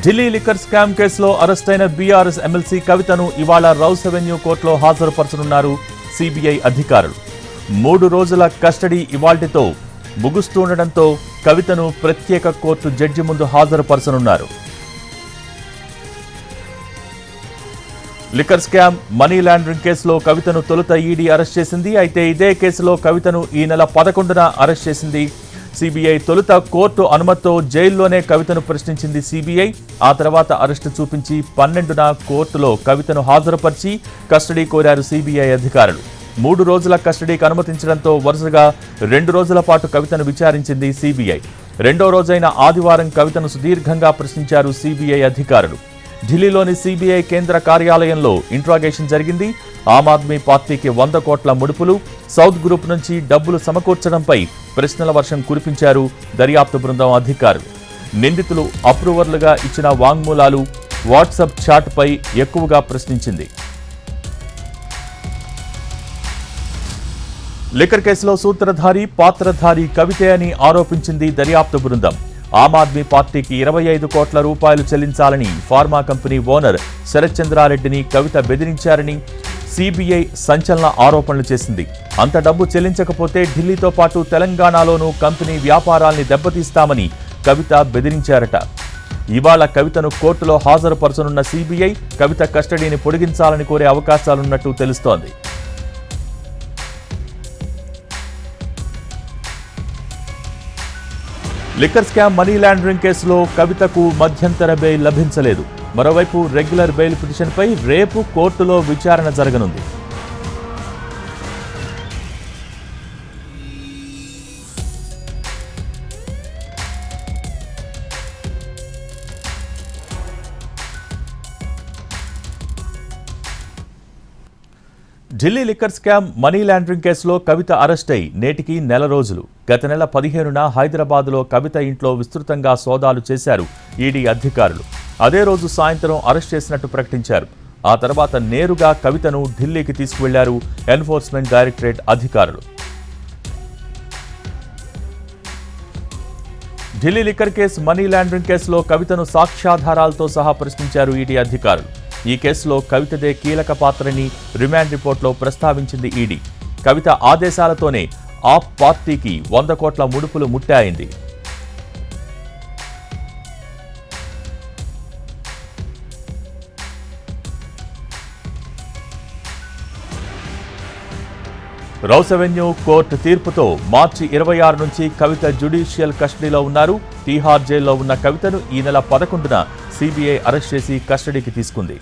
Delhi liquor scam కేసులో అరెస్టైన BRS MLC కవితను ఇవాళ రౌస్ అవెన్యూ కోర్టులో హాజరుపరచనున్నారు సిబిఐ అధికారులు. 3 రోజుల కస్టడీ ఇవాల్టితో ముగుస్తుండటంతో కవితను ప్రత్యేక కోర్టు జడ్జి ముందు హాజరుపరచనున్నారు. లిక్కర్ స్కామ్, మనీ లాండరింగ్ కేసులో కవితను తొలుత ఈడీ అరెస్ట్ చేసింది. అయితే ఇదే కేసులో కవితను ఈ నెల 11న అరెస్ట్ చేసింది సిబిఐ. తొలుత కోర్టు అనుమతితో జైల్లోనే కవితను ప్రశ్నించింది సిబిఐ. ఆ తర్వాత అరెస్టు చూపించి 12న కోర్టులో కవితను హాజరుపరిచి కస్టడీ కోరారు సిబిఐ అధికారులు. 3 రోజుల కస్టడీకి అనుమతించడంతో వరుసగా 2 రోజుల పాటు కవితను విచారించింది సిబిఐ. 2వ రోజైన ఆదివారం కవితను సుదీర్ఘంగా ప్రశ్నించారు సిబిఐ అధికారులు. ఢిల్లీలోని సిబిఐ కేంద్ర కార్యాలయంలో ఇంట్రాగేషన్ జరిగింది. ఆమ్ ఆద్మీ పార్టీకి 100 కోట్ల ముడుపులు, సౌత్ గ్రూప్ నుంచి డబ్బులు సమకూర్చడంపై ప్రశ్నల వర్షం కురిపించారు దర్యాప్తు బృందం అధికారులు. నిందితులు అప్రూవర్లుగా ఇచ్చిన వాంగ్మూలాలు, వాట్సాప్ చాట్పై ఎక్కువగా ప్రశ్నించింది. లిక్కర్ కేసులో సూత్రధారి, పాత్రధారి కవితే అని ఆరోపించింది దర్యాప్తు బృందం. ఆమ్ ఆద్మీ పార్టీకి 25 కోట్ల రూపాయలు చెల్లించాలని ఫార్మా కంపెనీ ఓనర్ శరత్ చంద్రారెడ్డిని కవిత బెదిరించారని సిబిఐ సంచలన ఆరోపణలు చేసింది. అంత డబ్బు చెల్లించకపోతే ఢిల్లీతో పాటు తెలంగాణలోనూ కంపెనీ వ్యాపారాల్ని దెబ్బతీస్తామని కవిత బెదిరించారట. ఇవాళ కవితను కోర్టులో హాజరుపరచనున్న సిబిఐ కవిత కస్టడీని పొడిగించాలని కోరే అవకాశాలున్నట్టు తెలుస్తోంది. లిక్కర్ స్కామ్, మనీ లాండరింగ్ కేసులో కవితకు మధ్యంతర బెయిల్ లభించలేదు. మరోవైపు రెగ్యులర్ బెయిల్ పిటిషన్పై రేపు కోర్టులో విచారణ జరగనుంది. Delhi liquor scam, money laundering కేసులో కవిత అరెస్ట్ అయి నేటికి నెల రోజులు. గత నెల 15న హైదరాబాద్లో కవిత ఇంట్లో విస్తృతంగా సోదాలు చేశారు ఈడీ అధికారులు. అదే రోజు సాయంత్రం అరెస్ట్ చేసినట్టు ప్రకటించారు. ఆ తర్వాత నేరుగా కవితను ఢిల్లీకి తీసుకువెళ్లారు ఎన్ఫోర్స్మెంట్ డైరెక్టరేట్ అధికారులు. Delhi liquor case, money laundering కేసులో కవితను సాక్ష్యాధారాలతో సహా ప్రశ్నించారు ఈడీ అధికారులు. ఈ కేసులో కవితదే కీలక పాత్రని రిమాండ్ రిపోర్ట్లో ప్రస్తావించింది ఈడీ. కవిత ఆదేశాలతోనే ఆప్ పార్టీకి 100 కోట్ల ముడుపులు ముట్టాయింది. రౌస్ అవెన్యూ కోర్టు తీర్పుతో మార్చి 26 నుంచి కవిత జ్యుడిషియల్ కస్టడీలో ఉన్నారు. తీహార్ జైల్లో ఉన్న కవితను ఈ నెల 11న సిబిఐ అరెస్ట్ చేసి కస్టడీకి తీసుకుంది.